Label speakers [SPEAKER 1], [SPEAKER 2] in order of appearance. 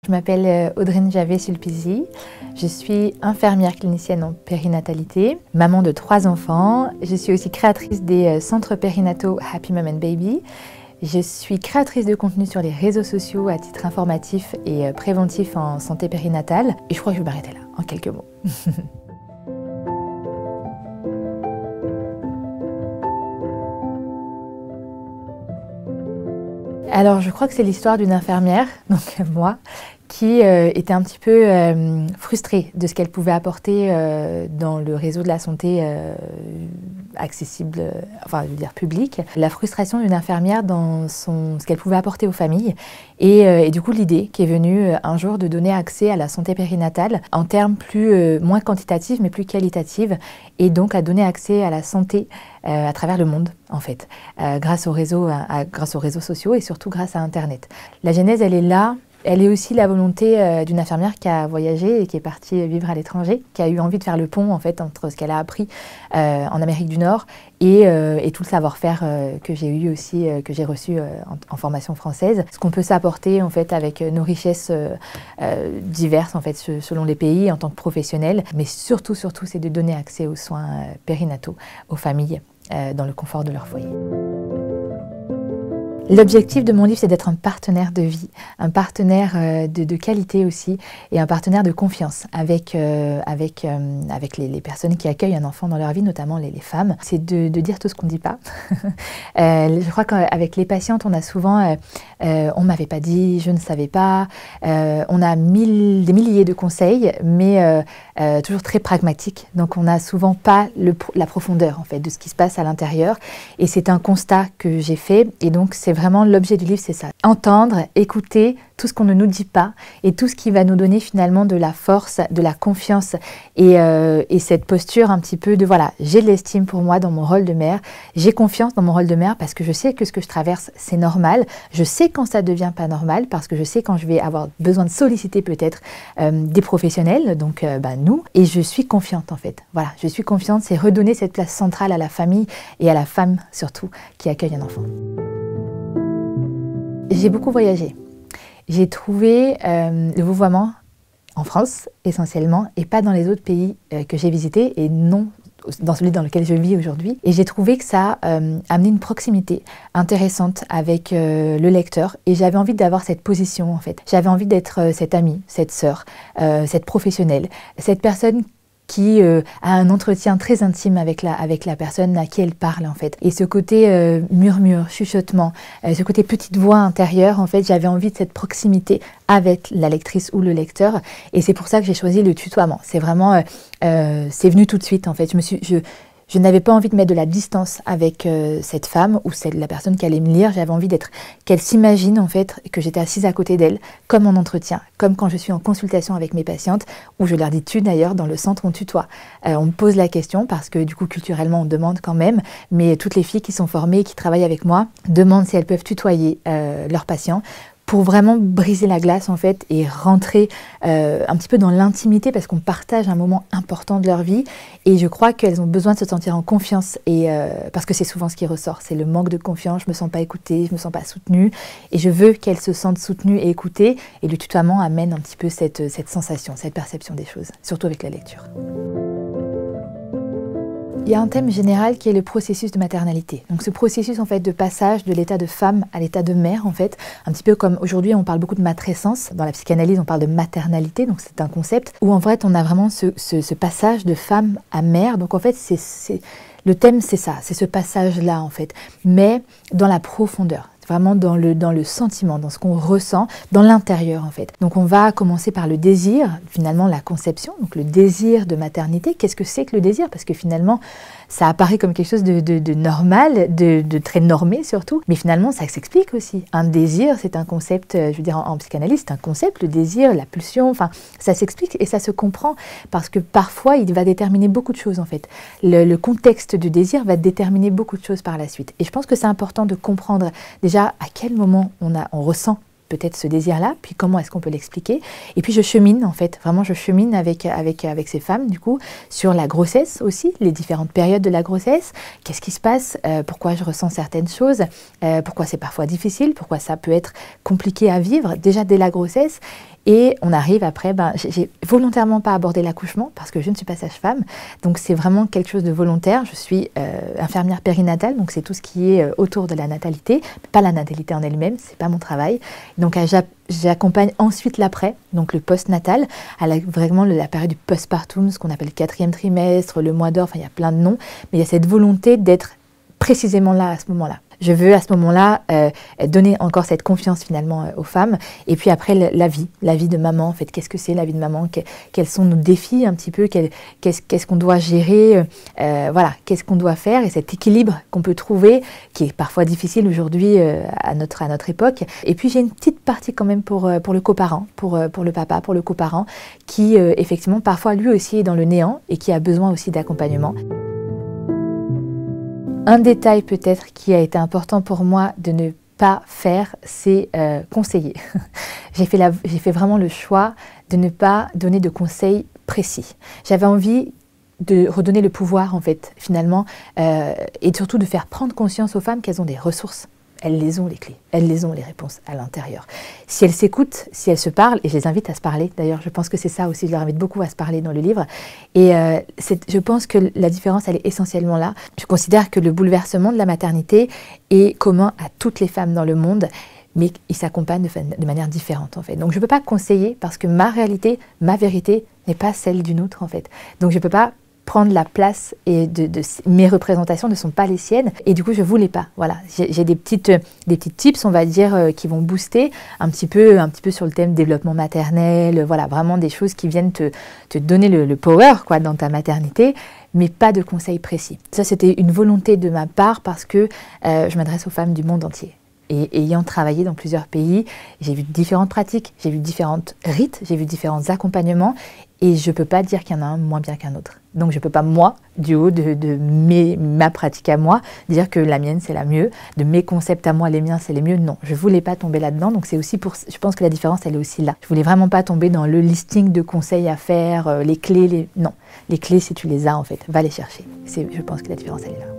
[SPEAKER 1] Je m'appelle Audreyne Javet-Sulpizi, je suis infirmière clinicienne en périnatalité, maman de 3 enfants. Je suis aussi créatrice des centres périnataux Happy Mom and Baby. Je suis créatrice de contenu sur les réseaux sociaux à titre informatif et préventif en santé périnatale. Et je crois que je vais m'arrêter là, en quelques mots. Alors, je crois que c'est l'histoire d'une infirmière, donc moi, qui était un petit peu frustrée de ce qu'elle pouvait apporter dans le réseau de la santé accessible, enfin je veux dire public. La frustration d'une infirmière dans ce qu'elle pouvait apporter aux familles et du coup l'idée qui est venue un jour de donner accès à la santé périnatale en termes moins quantitatifs mais plus qualitatifs et donc à donner accès à la santé à travers le monde en fait, grâce aux réseaux sociaux et surtout grâce à Internet. La genèse elle est là. Elle est aussi la volonté d'une infirmière qui a voyagé et qui est partie vivre à l'étranger, qui a eu envie de faire le pont en fait entre ce qu'elle a appris en Amérique du Nord et tout le savoir-faire que j'ai eu aussi, que j'ai reçu en formation française. Ce qu'on peut s'apporter en fait avec nos richesses diverses en fait selon les pays en tant que professionnels, mais surtout c'est de donner accès aux soins périnataux aux familles dans le confort de leur foyer. L'objectif de mon livre, c'est d'être un partenaire de vie, un partenaire de qualité aussi, et un partenaire de confiance avec les personnes qui accueillent un enfant dans leur vie, notamment les femmes. C'est de dire tout ce qu'on ne dit pas. Je crois qu'avec les patientes, on a souvent « on ne m'avait pas dit, je ne savais pas ». On a des milliers de conseils, mais toujours très pragmatiques. Donc on n'a souvent pas la profondeur en fait, de ce qui se passe à l'intérieur. Et c'est un constat que j'ai fait, et donc c'est vraiment l'objet du livre, c'est ça. Entendre, écouter tout ce qu'on ne nous dit pas et tout ce qui va nous donner finalement de la force, de la confiance et cette posture un petit peu de voilà, j'ai de l'estime pour moi dans mon rôle de mère, j'ai confiance dans mon rôle de mère parce que je sais que ce que je traverse c'est normal, je sais quand ça devient pas normal parce que je sais quand je vais avoir besoin de solliciter peut-être des professionnels, donc nous, et je suis confiante en fait. Voilà, je suis confiante, c'est redonner cette place centrale à la famille et à la femme surtout qui accueille un enfant. J'ai beaucoup voyagé. J'ai trouvé le vouvoiement en France essentiellement et pas dans les autres pays que j'ai visités et non dans celui dans lequel je vis aujourd'hui. Et j'ai trouvé que ça a amené une proximité intéressante avec le lecteur et j'avais envie d'avoir cette position en fait. J'avais envie d'être cette amie, cette sœur, cette professionnelle, cette personne qui a un entretien très intime avec la personne à qui elle parle en fait. Et ce côté murmure, chuchotement, ce côté petite voix intérieure, en fait, j'avais envie de cette proximité avec la lectrice ou le lecteur. Et c'est pour ça que j'ai choisi le tutoiement. C'est vraiment, c'est venu tout de suite en fait. Je n'avais pas envie de mettre de la distance avec cette femme ou la personne qui allait me lire. J'avais envie qu'elle s'imagine en fait que j'étais assise à côté d'elle, comme en entretien, comme quand je suis en consultation avec mes patientes, où je leur dis tu d'ailleurs, dans le centre on tutoie. On me pose la question parce que du coup culturellement on demande quand même, mais toutes les filles qui sont formées, qui travaillent avec moi, demandent si elles peuvent tutoyer leurs patients, pour vraiment briser la glace en fait et rentrer un petit peu dans l'intimité parce qu'on partage un moment important de leur vie et je crois qu'elles ont besoin de se sentir en confiance et parce que c'est souvent ce qui ressort, c'est le manque de confiance, je me sens pas écoutée, je me sens pas soutenue et je veux qu'elles se sentent soutenues et écoutées et le tutoiement amène un petit peu cette sensation, cette perception des choses, surtout avec la lecture. Il y a un thème général qui est le processus de maternalité. Donc ce processus en fait de passage de l'état de femme à l'état de mère en fait, un petit peu comme aujourd'hui on parle beaucoup de matrescence, dans la psychanalyse on parle de maternalité, donc c'est un concept où en fait on a vraiment ce passage de femme à mère. Donc en fait le thème c'est ça, c'est ce passage-là en fait, mais dans la profondeur. Vraiment dans le sentiment, dans ce qu'on ressent, dans l'intérieur en fait. Donc on va commencer par le désir, finalement la conception, donc le désir de maternité. Qu'est-ce que c'est que le désir? Parce que finalement, ça apparaît comme quelque chose de normal, de très normé surtout, mais finalement ça s'explique aussi. Un désir, c'est un concept, je veux dire en psychanalyse, c'est un concept, le désir, la pulsion, enfin ça s'explique et ça se comprend parce que parfois il va déterminer beaucoup de choses en fait. Le contexte du désir va déterminer beaucoup de choses par la suite. Et je pense que c'est important de comprendre déjà à quel moment on ressent peut-être ce désir-là, puis comment est-ce qu'on peut l'expliquer. Et puis je chemine en fait, vraiment je chemine avec ces femmes du coup, sur la grossesse aussi, les différentes périodes de la grossesse, qu'est-ce qui se passe, pourquoi je ressens certaines choses, pourquoi c'est parfois difficile, pourquoi ça peut être compliqué à vivre déjà dès la grossesse. Et on arrive après, j'ai volontairement pas abordé l'accouchement parce que je ne suis pas sage-femme. Donc c'est vraiment quelque chose de volontaire. Je suis infirmière périnatale, donc c'est tout ce qui est autour de la natalité, mais pas la natalité en elle-même, c'est pas mon travail. Donc j'accompagne ensuite l'après, donc le post-natal, vraiment la période du postpartum, ce qu'on appelle le 4e trimestre, le mois d'or, enfin il y a plein de noms, mais il y a cette volonté d'être précisément là à ce moment-là. Je veux à ce moment-là donner encore cette confiance finalement aux femmes. Et puis après, la vie de maman, en fait, qu'est-ce que c'est la vie de maman, quels sont nos défis un petit peu, qu'est-ce qu'on doit gérer, voilà, qu'est-ce qu'on doit faire, et cet équilibre qu'on peut trouver, qui est parfois difficile aujourd'hui à notre époque. Et puis j'ai une petite partie quand même pour le coparent, pour le papa, pour le coparent, qui effectivement parfois lui aussi est dans le néant et qui a besoin aussi d'accompagnement. Un détail peut-être qui a été important pour moi de ne pas faire, c'est conseiller. J'ai fait vraiment le choix de ne pas donner de conseils précis. J'avais envie de redonner le pouvoir en fait finalement et surtout de faire prendre conscience aux femmes qu'elles ont des ressources. Elles les ont les clés, elles les ont les réponses à l'intérieur. Si elles s'écoutent, si elles se parlent, et je les invite à se parler, d'ailleurs je pense que c'est ça aussi, je les invite beaucoup à se parler dans le livre, et je pense que la différence elle est essentiellement là. Je considère que le bouleversement de la maternité est commun à toutes les femmes dans le monde, mais il s'accompagne de manière différente en fait. Donc je ne peux pas conseiller parce que ma réalité, ma vérité n'est pas celle d'une autre en fait. Donc je ne peux pas prendre la place et mes représentations ne sont pas les siennes et du coup je voulais pas. Voilà, j'ai des petites tips on va dire qui vont booster un petit peu sur le thème développement maternel, voilà vraiment des choses qui viennent te donner le power quoi dans ta maternité, mais pas de conseils précis. Ça c'était une volonté de ma part parce que je m'adresse aux femmes du monde entier. Et ayant travaillé dans plusieurs pays, j'ai vu différentes pratiques, j'ai vu différents rites, j'ai vu différents accompagnements et je ne peux pas dire qu'il y en a un moins bien qu'un autre. Donc je ne peux pas moi, du haut de ma pratique à moi, dire que la mienne c'est la mieux, de mes concepts à moi, les miens c'est les mieux. Non, je ne voulais pas tomber là-dedans, donc c'est aussi je pense que la différence elle est aussi là. Je ne voulais vraiment pas tomber dans le listing de conseils à faire, les clés, non. Les clés si tu les as en fait, va les chercher. Je pense que la différence elle est là.